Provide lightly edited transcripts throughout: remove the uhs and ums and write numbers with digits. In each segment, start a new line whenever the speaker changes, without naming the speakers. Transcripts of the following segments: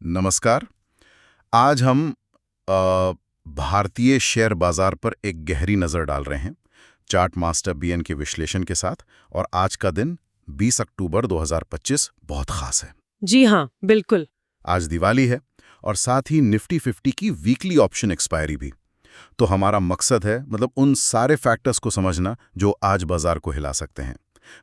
नमस्कार। आज हम भारतीय शेयर बाजार पर एक गहरी नज़र डाल रहे हैं चार्ट मास्टर बीएन के विश्लेषण के साथ। और आज का दिन 20 अक्टूबर 2025 बहुत खास है।
जी हाँ, बिल्कुल।
आज दिवाली है और साथ ही निफ्टी 50 की वीकली ऑप्शन एक्सपायरी भी। तो हमारा मकसद है उन सारे फैक्टर्स को समझना जो आज बाजार को हिला सकते हैं।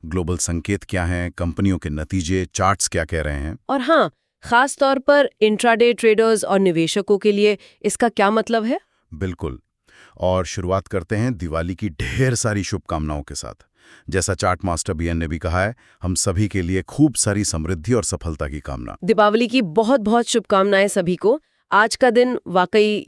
ग्लोबल संकेत क्या हैं, कंपनियों के नतीजे, चार्ट्स क्या कह रहे हैं,
और हाँ, खास तौर पर इंट्राडे ट्रेडर्स और निवेशकों के लिए इसका क्या मतलब है।
बिल्कुल। और शुरुआत करते हैं दिवाली की ढेर सारी शुभकामनाओं के साथ। जैसा चार्ट मास्टर बीएन ने भी कहा है, हम सभी के लिए खूब सारी समृद्धि और सफलता की कामना।
दीपावली की बहुत बहुत शुभकामनाएं सभी को। आज का दिन वाकई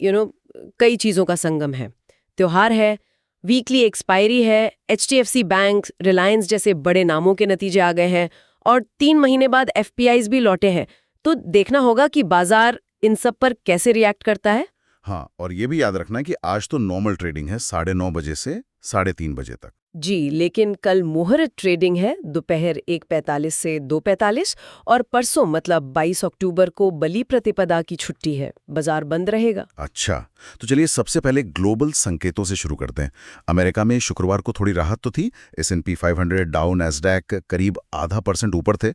कई चीजों का संगम है। त्योहार है, वीकली एक्सपायरी है, एचडीएफसी बैंक, रिलायंस जैसे बड़े नामों के नतीजे आ गए हैं और 3 महीने बाद एफपीआईज भी लौटे हैं। तो देखना होगा कि बाजार इन सब पर कैसे रिएक्ट करता है।
हाँ, और ये भी याद रखना कि आज तो नॉर्मल ट्रेडिंग है 9:30 बजे से 3:30 बजे तक।
जी, लेकिन कल मुहूर्त ट्रेडिंग है दोपहर 1:45 से 2:45 और परसों 22 अक्टूबर को बलि प्रतिपदा की छुट्टी है। बाजार बंद रहेगा।
अच्छा, तो चलिए सबसे पहले ग्लोबल संकेतों से शुरू करते हैं। अमेरिका में शुक्रवार को थोड़ी राहत तो थी। S&P 500, डाउ, नैस्डैक करीब 0.5% ऊपर थे,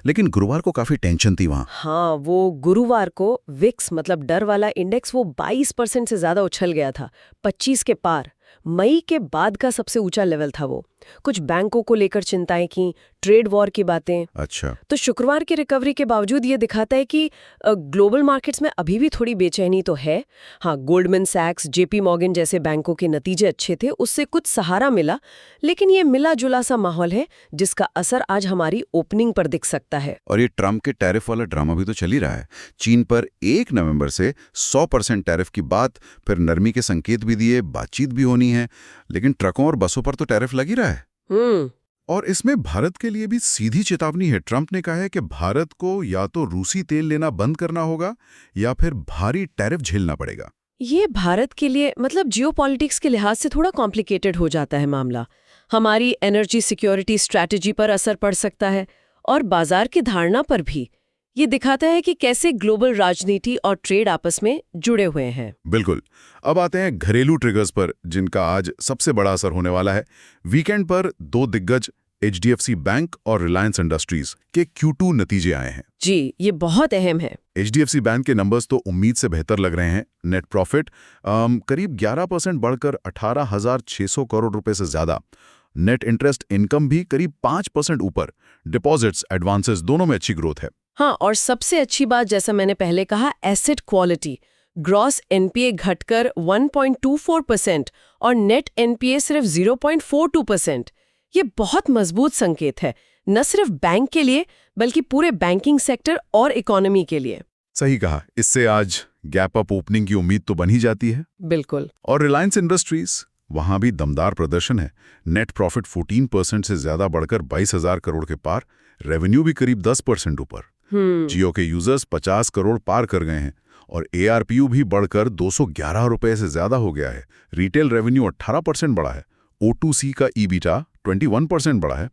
लेकिन गुरुवार को काफी टेंशन थी वहां।
हाँ, वो गुरुवार को विक्स डर वाला इंडेक्स वो 22% से ज्यादा उछल गया था, 25 के पार। मई के बाद का सबसे ऊंचा लेवल था वो। कुछ बैंकों को लेकर चिंताएं की, ट्रेड वॉर की बातें।
अच्छा,
तो शुक्रवार की रिकवरी के बावजूद ये दिखाता है कि ग्लोबल मार्केट्स में अभी भी थोड़ी बेचैनी तो है। हाँ, गोल्डमैन सैक्स, जेपी मॉर्गन जैसे बैंकों के नतीजे अच्छे थे, उससे कुछ सहारा मिला, लेकिन ये मिला जुला सा माहौल है जिसका असर आज हमारी ओपनिंग पर दिख सकता है।
और ये ट्रम्प के टैरिफ वाला ड्रामा भी तो चल ही रहा है। चीन पर 1 नवंबर से 100% टैरिफ की बात, फिर नरमी के संकेत भी दिए, बातचीत भी होनी है, लेकिन ट्रकों और बसों पर तो टैरिफ लग ही रहा है। और इसमें भारत के लिए भी सीधी चेतावनी है। ट्रंप ने कहा है कि भारत को या तो रूसी तेल लेना बंद करना होगा या फिर भारी टैरिफ झेलना पड़ेगा।
ये भारत के लिए जियोपॉलिटिक्स के लिहाज से थोड़ा कॉम्प्लिकेटेड हो जाता है मामला। हमारी एनर्जी सिक्योरिटी स्ट्रैटेजी पर असर पड़ सकता है और बाजार की धारणा पर भी। ये दिखाता है कि कैसे ग्लोबल राजनीति और ट्रेड आपस में जुड़े हुए हैं।
बिल्कुल। अब आते हैं घरेलू ट्रिगर्स पर, जिनका आज सबसे बड़ा असर होने वाला है। वीकेंड पर 2 दिग्गज HDFC बैंक और रिलायंस इंडस्ट्रीज के Q2 नतीजे आए हैं।
जी, ये बहुत अहम है।
HDFC बैंक के नंबर्स तो उम्मीद से बेहतर लग रहे हैं। नेट प्रॉफिट करीब 11% बढ़कर 18,600 करोड़ रुपए से ज्यादा। नेट इंटरेस्ट इनकम भी करीब 5% ऊपर। डिपॉजिट्स, एडवांसेस दोनों में अच्छी ग्रोथ है।
हाँ, और सबसे अच्छी बात, जैसा मैंने पहले कहा, एसेट क्वालिटी। ग्रॉस एनपीए घटकर 1.24% और नेट एनपीए सिर्फ 0.42%। ये बहुत मजबूत संकेत है, न सिर्फ बैंक के लिए बल्कि पूरे बैंकिंग सेक्टर और इकोनॉमी के लिए।
सही कहा। इससे आज गैप अप ओपनिंग की उम्मीद तो बन ही जाती है।
बिल्कुल।
और रिलायंस इंडस्ट्रीज, वहां भी दमदार प्रदर्शन है। नेट प्रॉफिट 14% से ज्यादा बढ़कर 22,000 करोड़ के पार। रेवेन्यू भी करीब 10% ऊपर। जियो के यूजर्स 50 करोड़ पार कर गए हैं और ARPU भी बढ़कर 211 रुपए से ज्यादा हो गया है। रिटेल रेवेन्यू 18% बढ़ा है। O2C का EBITDA 21% बढ़ा है।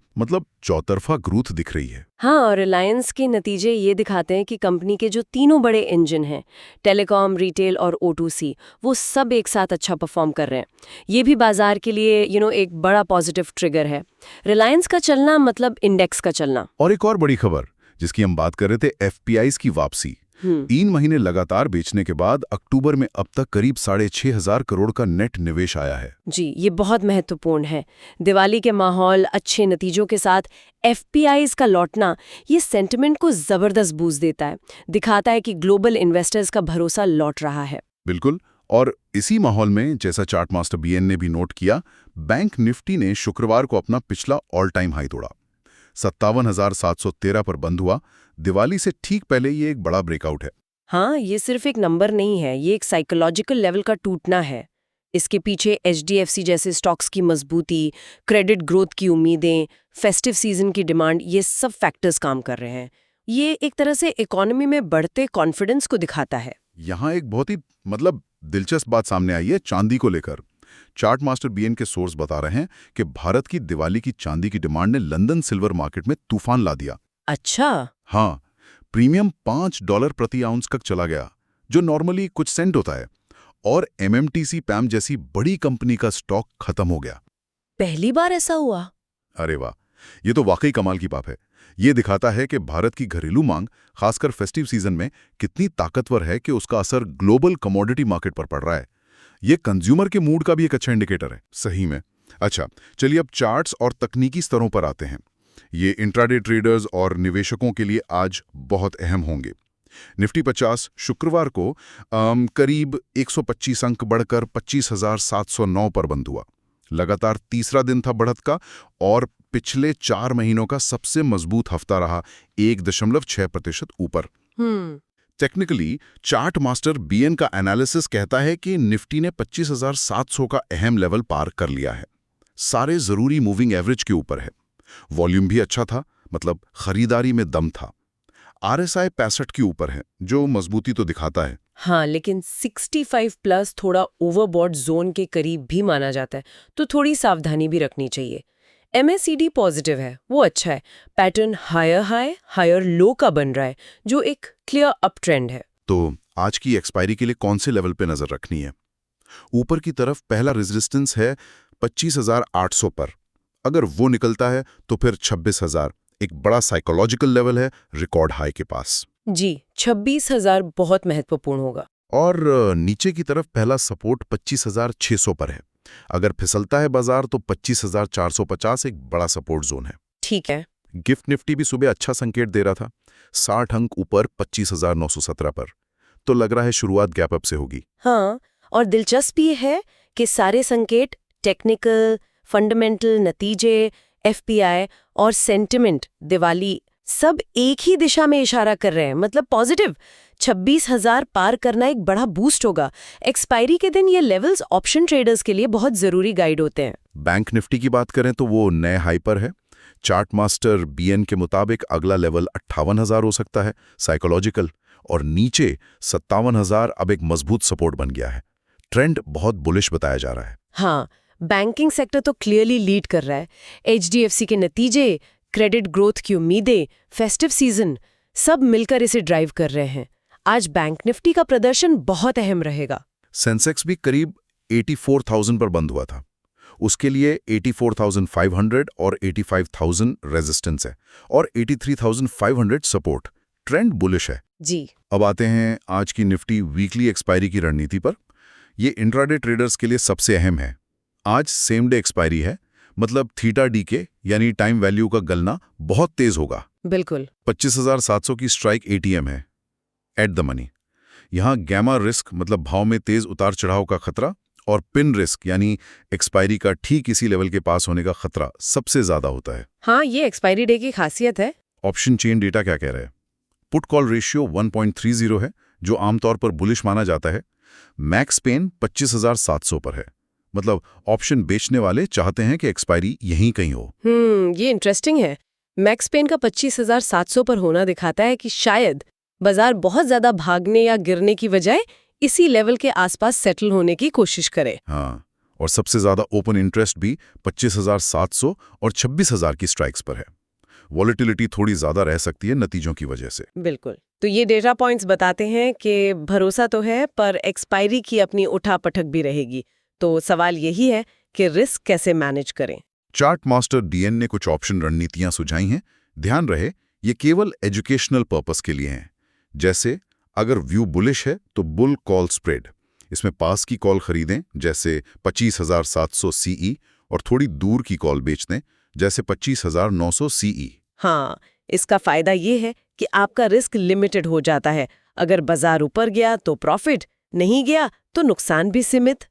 चौतरफा ग्रोथ दिख रही है।
हाँ, और रिलायंस के नतीजे ये दिखाते हैं कि कंपनी के जो तीनों बड़े इंजन हैं, टेलीकॉम, रिटेल और O2C, वो सब एक साथ अच्छा परफॉर्म कर रहे हैं। ये भी बाजार के लिए एक बड़ा पॉजिटिव ट्रिगर है। रिलायंस का चलना इंडेक्स का चलना।
और एक और बड़ी खबर जिसकी हम बात कर रहे थे, FPIs की वापसी। 3 महीने लगातार बेचने के बाद अक्टूबर में अब तक करीब 6,500 करोड़ का नेट निवेश आया है।
जी, ये बहुत महत्वपूर्ण है। दिवाली के माहौल, अच्छे नतीजों के साथ FPIs का लौटना, ये सेंटिमेंट को जबरदस्त बूस्ट देता है। दिखाता है कि ग्लोबल इन्वेस्टर्स का भरोसा लौट रहा है।
बिल्कुल। और इसी माहौल में, जैसा चार्ट मास्टर BN ने भी नोट किया, बैंक निफ्टी ने शुक्रवार को अपना पिछला ऑल टाइम हाई तोड़ा। 57,713 पर बंद हुआ। दिवाली से ठीक पहले ये एक बड़ा ब्रेकआउट है।
हाँ, ये सिर्फ एक नंबर नहीं है, ये एक साइकोलॉजिकल लेवल का टूटना है। इसके पीछे HDFC जैसे स्टॉक्स की मजबूती, क्रेडिट ग्रोथ की उम्मीदें, फेस्टिव सीजन की डिमांड, ये सब फैक्टर्स काम कर रहे हैं। ये एक तरह से इकोनॉमी में बढ़ते कॉन्फिडेंस को दिखाता है।
यहाँ एक बहुत ही दिलचस्प बात सामने आई है चांदी को लेकर। चार्ट मास्टर BN के सोर्स बता रहे हैं कि भारत की दिवाली की चांदी की डिमांड ने लंदन सिल्वर मार्केट में तूफान ला दिया।
अच्छा।
हाँ, प्रीमियम $5 प्रति आउंस तक चला गया, जो नॉर्मली कुछ सेंट होता है, और MMTC पैम जैसी बड़ी कंपनी का स्टॉक खत्म हो गया।
पहली बार ऐसा हुआ?
अरे वाह, ये तो वाकई कमाल की बात है। ये दिखाता है कि भारत की घरेलू मांग, खासकर फेस्टिव सीजन में, कितनी ताकतवर है कि उसका असर ग्लोबल कमोडिटी मार्केट पर पड़ रहा है। ये कंज्यूमर के मूड का भी एक अच्छा इंडिकेटर है, सही में। अच्छा, चलिए अब चार्ट्स और तकनीकी स्तरों पर आते हैं। ये इंट्राडे ट्रेडर्स और निवेशकों के लिए आज बहुत अहम होंगे। निफ्टी 50 शुक्रवार को करीब 125 अंक बढ़कर 25,709 पर बंद हुआ। लगातार तीसरा दिन था बढ़त का और पिछले 4 महीनों का सबसे मजबूत हफ्ता रहा, 1.6% ऊपर। टेक्निकली चार्ट मास्टर BN का एनालिसिस कहता है कि निफ्टी ने 25,700 का अहम लेवल पार कर लिया है। सारे जरूरी मूविंग एवरेज के ऊपर है। वॉल्यूम भी अच्छा था, मतलब खरीदारी में दम था। RSI 65 के ऊपर है, जो मजबूती तो दिखाता है।
हाँ, लेकिन 65 प्लस थोड़ा ओवरबॉट जोन के करीब भी माना जाता है, तो थोड़ी सावधानी भी रखनी चाहिए। MACD पॉजिटिव है, वो अच्छा है। Pattern higher high higher low का बन रहा है, जो एक क्लियर अप ट्रेंड है।
तो आज की एक्सपायरी के लिए कौन से लेवल पे नजर रखनी है? ऊपर की तरफ पहला रेजिस्टेंस है 25,800 पर। अगर वो निकलता है तो फिर 26,000 एक बड़ा साइकोलॉजिकल लेवल है, रिकॉर्ड हाई के पास।
जी, 26,000 बहुत महत्वपूर्ण होगा।
और नीचे की तरफ पहला सपोर्ट 25,600 पर है। अगर फिसलता है बाजार तो 25,450 एक बड़ा सपोर्ट जोन है।
ठीक है।
गिफ्ट निफ्टी भी सुबह अच्छा संकेत दे रहा था, 60 अंक ऊपर 25,917 पर। तो लग रहा है शुरुआत गैप अप से होगी।
हाँ, और दिलचस्प ये है कि सारे संकेत टेक्निकल, फंडामेंटल, नतीजे, FPI और सेंटिमेंट, दिवाली, सब एक ही दिशा में इशारा कर रहे हैं, मतलब पॉजिटिव। 26,000 पार करना एक बड़ा बूस्ट होगा। एक्सपायरी के दिन ये लेवल्स ऑप्शन ट्रेडर्स के लिए बहुत जरूरी गाइड होते हैं।
बैंक निफ्टी की बात करें तो वो नए हाई पर है। चार्ट मास्टर BN के मुताबिक अगला लेवल 58,000 हो सकता है, साइकोलॉजिकल, और नीचे 57,000 अब एक मजबूत सपोर्ट बन गया है। ट्रेंड बहुत बुलिश बताया जा रहा है।
हाँ, बैंकिंग सेक्टर तो क्लियरली लीड कर रहा है। HDFC के नतीजे, क्रेडिट ग्रोथ की उम्मीदें, फेस्टिव सीजन, सब मिलकर इसे ड्राइव कर रहे हैं। आज बैंक निफ्टी का प्रदर्शन बहुत अहम रहेगा।
सेंसेक्स भी करीब 84,000 पर बंद हुआ था। उसके लिए 84,500 और 85,000 रेजिस्टेंस है और 83,500 सपोर्ट। ट्रेंड बुलिश है।
जी।
अब आते हैं आज की निफ्टी वीकली एक्सपायरी की रणनीति पर। ये इंट्राडे ट्रेडर्स के लिए सबसे अहम है। आज सेम डे एक्सपायरी है, मतलब थीटा डीके यानी टाइम वैल्यू का गलना बहुत तेज होगा।
बिल्कुल।
25,700 की स्ट्राइक ATM है, एट द मनी। यहां गैमा रिस्क, मतलब भाव में तेज उतार चढ़ाव का खतरा, और पिन रिस्क यानी एक्सपायरी का ठीक इसी लेवल के पास होने का खतरा सबसे ज्यादा होता है।
हाँ, ये एक्सपायरी डे की खासियत है।
ऑप्शन चेन डेटा क्या कह रहा है? पुट कॉल रेशियो 1.30 है, जो आमतौर पर बुलिश माना जाता है। मैक्स पेन 25,700 पर है, मतलब ऑप्शन बेचने वाले चाहते हैं कि एक्सपायरी यहीं कहीं हो।
ये इंटरेस्टिंग है। मैक्स पेन का 25,700 पर होना दिखाता है कि शायद बाजार बहुत ज्यादा भागने या गिरने की बजाय इसी लेवल के आसपास सेटल होने की कोशिश करे।
हाँ, और सबसे ज्यादा ओपन इंटरेस्ट भी 25,700 और 26,000 की स्ट्राइक्स पर है। वॉलेटिलिटी थोड़ी ज्यादा रह सकती है नतीजों की वजह से।
बिल्कुल। तो ये डेटा पॉइंट्स बताते हैं कि भरोसा तो है, पर एक्सपायरी की अपनी उठापटक भी रहेगी। तो सवाल यही है कि रिस्क कैसे मैनेज करें।
चार्ट मास्टर DN ने कुछ ऑप्शन रणनीतियां सुझाई हैं। ध्यान रहे, ये केवल एजुकेशनल पर्पस के लिए हैं। जैसे अगर व्यू बुलिश है तो बुल कॉल स्प्रेड, इसमें पास की कॉल खरीदें जैसे 25,700 CE और थोड़ी दूर की कॉल बेच दें जैसे 25,900 CE।
हाँ, इसका फायदा ये है कि आपका रिस्क लिमिटेड हो जाता है। अगर बाजार ऊपर गया तो प्रॉफिट, नहीं गया तो नुकसान भी सीमित।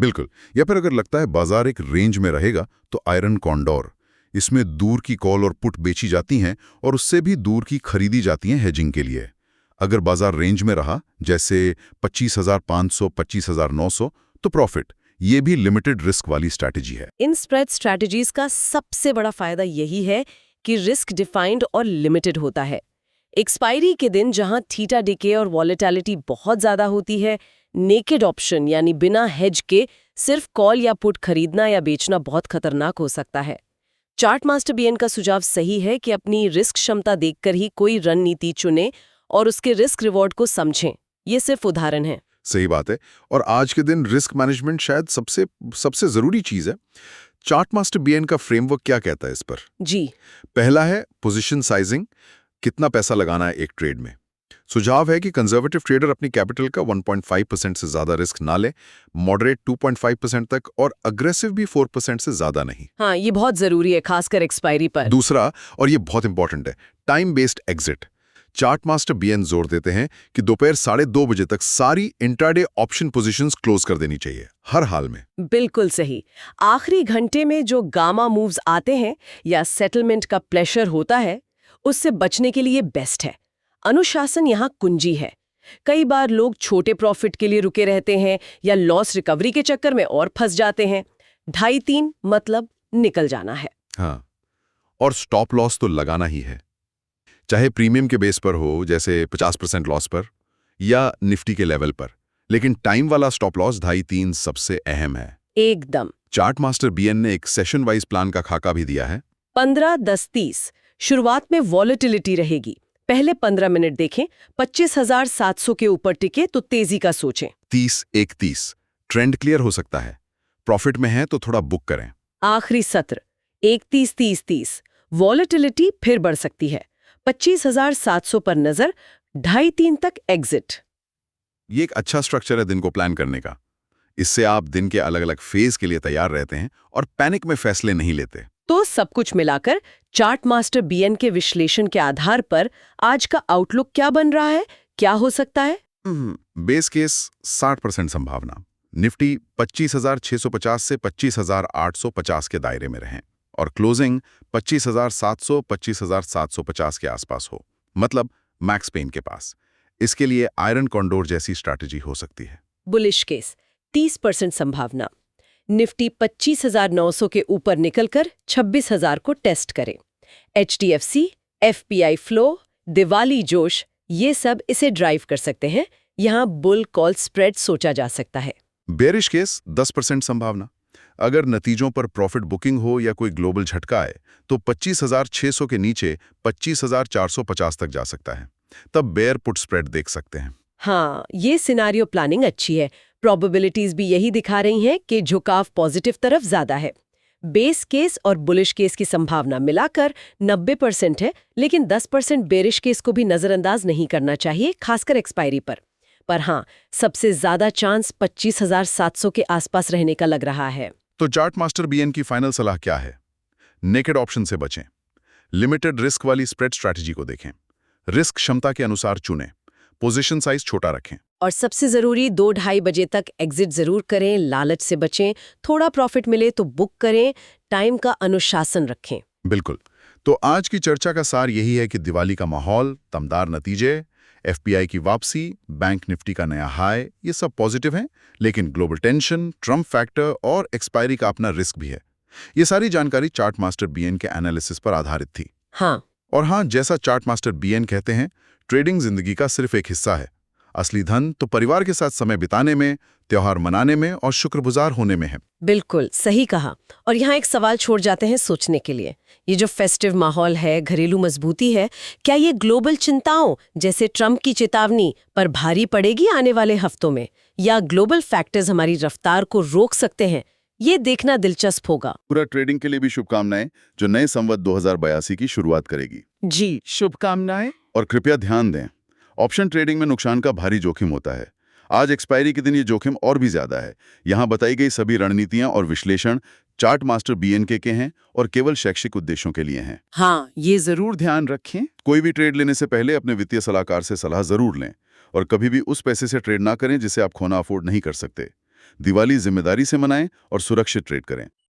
बिल्कुल। या फिर अगर लगता है बाजार एक रेंज में रहेगा तो आयरन कॉन्डोर, इसमें दूर की कॉल और पुट बेची जाती हैं और उससे भी दूर की खरीदी जाती हैं हेजिंग के लिए। अगर बाजार रेंज में रहा जैसे 25,500 25,900 तो प्रॉफिट। ये भी लिमिटेड रिस्क वाली स्ट्रैटेजी है।
इन स्प्रेड स्ट्रैटेजीज का सबसे बड़ा फायदा यही है कि रिस्क डिफाइंड और लिमिटेड होता है। एक्सपायरी के दिन जहां थीटा डिके और वॉलेटिलिटी बहुत ज्यादा होती है, नेकेड ऑप्शन यानी बिना हेज के सिर्फ कॉल या पुट खरीदना या बेचना बहुत खतरनाक हो सकता है। चार्ट मास्टर बीएन का सुझाव सही है कि अपनी रिस्क क्षमता देखकर ही कोई रणनीति चुने और उसके रिस्क रिवॉर्ड को समझें। ये सिर्फ उदाहरण है।
सही बात है। और आज के दिन रिस्क मैनेजमेंट शायद सबसे जरूरी चीज है। चार्ट मास्टर बीएन का फ्रेमवर्क क्या कहता है इस पर?
जी,
पहला है पोजीशन साइजिंग, कितना पैसा लगाना है एक ट्रेड में। सुझाव है कि कंजर्वेटिव ट्रेडर अपनी कैपिटल का 1.5% से ज्यादा रिस्क ना ले, मॉडरेट 2.5% तक और अग्रेसिव भी 4% से ज्यादा नहीं।
हाँ, ये बहुत जरूरी है, खासकर एक्सपायरी पर।
दूसरा, और ये बहुत इंपॉर्टेंट है, time based exit. Chart master BN जोर देते हैं कि दोपहर 2:30 बजे तक सारी इंट्राडे ऑप्शन पोजीशंस क्लोज कर देनी चाहिए, हर हाल में।
बिल्कुल सही। आखिरी घंटे में जो गामा मूव्स आते हैं या सेटलमेंट का प्रेशर होता है, उससे बचने के लिए बेस्ट है। अनुशासन यहाँ कुंजी है। कई बार लोग छोटे प्रॉफिट के लिए रुके रहते हैं या लॉस रिकवरी के चक्कर में और फंस जाते हैं। 2.5-3 मतलब निकल जाना है।
हाँ, और स्टॉप लॉस तो लगाना ही है, चाहे प्रीमियम के बेस पर हो, जैसे 50% लॉस पर, या निफ्टी के लेवल पर। लेकिन टाइम वाला स्टॉप लॉस 2.5-3 सबसे अहम है।
एकदम।
चार्ट मास्टर बीएन ने एक सेशन वाइज प्लान का खाका भी दिया है।
15-10-30 शुरुआत में वॉलेटिलिटी रहेगी। पहले 15 मिनट देखें, 25,700 के ऊपर टिके तो तेजी का सोचें।
30-1-30 ट्रेंड क्लियर हो सकता है, प्रॉफिट में है तो थोड़ा बुक करें।
आखिरी सत्र 31-30-30 वॉलेटिलिटी फिर बढ़ सकती है। 25,700 पर नजर, 2.5-3 तक एग्जिट।
ये एक अच्छा स्ट्रक्चर है दिन को प्लान करने का। इससे आप दिन के अलग अलग फेज के लिए तैयार रहते हैं और पैनिक में फैसले नहीं लेते।
तो सब कुछ मिलाकर चार्ट मास्टर बीएन के विश्लेषण के आधार पर आज का आउटलुक क्या बन रहा है, क्या हो सकता है?
बेस केस 60% संभावना, निफ्टी 25,650 से 25,850 के दायरे में रहें और क्लोजिंग 25,700 25,750 के आसपास हो, मतलब मैक्स पेन के पास। इसके लिए आयरन कॉन्डोर जैसी स्ट्रैटेजी हो सकती है।
बुलिश केस 30% संभावना, निफ्टी 25,900 के ऊपर निकलकर 26,000 को टेस्ट करे। एचडीएफसी, एफपीआई फ्लो, दिवाली जोश, ये सब इसे ड्राइव कर सकते हैं। यहाँ बुल कॉल स्प्रेड सोचा जा सकता है।
बेरिश केस 10% संभावना, अगर नतीजों पर प्रॉफिट बुकिंग हो या कोई ग्लोबल झटका आए तो 25,600 के नीचे 25,450 तक जा सकता है। तब बेयर पुट स्प्रेड देख सकते हैं।
हाँ, ये सिनारियो प्लानिंग अच्छी है। प्रोबेबिलिटीज भी यही दिखा रही हैं कि झुकाव पॉजिटिव तरफ ज्यादा है। बेस केस और बुलिश केस की संभावना मिलाकर 90% है, लेकिन 10% बेरिश केस को भी नजरअंदाज नहीं करना चाहिए, खासकर एक्सपायरी पर हाँ, सबसे ज्यादा चांस 25,700 के आसपास रहने का लग रहा है।
तो चार्ट मास्टर बीएन की फाइनल सलाह क्या है? नेकेड ऑप्शन से बचें, लिमिटेड रिस्क वाली स्प्रेड स्ट्रैटेजी को देखें, रिस्क क्षमता के अनुसार चुनें, पोजीशन साइज छोटा रखें
और सबसे जरूरी 2-2:30 बजे तक एग्जिट जरूर करें। लालच से बचें, थोड़ा प्रॉफिट मिले तो बुक करें, टाइम का अनुशासन रखें।
बिल्कुल। तो आज की चर्चा का सार यही है कि दिवाली का माहौल, दमदार नतीजे, एफपीआई की वापसी, बैंक निफ्टी का नया हाई, ये सब पॉजिटिव हैं, लेकिन ग्लोबल टेंशन, ट्रम्प फैक्टर और एक्सपायरी का अपना रिस्क भी है। ये सारी जानकारी चार्ट मास्टर बीएन के एनालिसिस पर आधारित थी।
हाँ,
और हाँ, जैसा चार्ट मास्टर बीएन कहते हैं, ट्रेडिंग जिंदगी का सिर्फ एक हिस्सा है। असली धन तो परिवार के साथ समय बिताने में, त्योहार मनाने में और शुक्रगुजार होने में है।
बिल्कुल सही कहा। और यहाँ एक सवाल छोड़ जाते हैं सोचने के लिए। ये जो फेस्टिव माहौल है, घरेलू मजबूती है, क्या ये ग्लोबल चिंताओं जैसे ट्रम्प की चेतावनी पर भारी पड़ेगी आने वाले हफ्तों में, या ग्लोबल फैक्टर्स हमारी रफ्तार को रोक सकते हैं? ये देखना दिलचस्प होगा।
पूरा ट्रेडिंग के लिए भी शुभकामनाएं, जो नए संवत 2082 की शुरुआत करेगी।
जी, शुभकामनाएं।
और कृपया ध्यान दें, ऑप्शन ट्रेडिंग में नुकसान का भारी जोखिम होता है। आज एक्सपायरी के दिन ये जोखिम और भी ज्यादा है। यहाँ बताई गई सभी रणनीतियां और विश्लेषण चार्ट मास्टर बीएन के हैं और केवल शैक्षिक उद्देश्यों के लिए हैं।
हाँ, ये जरूर ध्यान रखें।
कोई भी ट्रेड लेने से पहले अपने वित्तीय सलाहकार से सलाह जरूर लें और कभी भी उस पैसे से ट्रेड ना करें जिसे आप खोना अफोर्ड नहीं कर सकते। दिवाली जिम्मेदारी से मनाएं और सुरक्षित ट्रेड करें।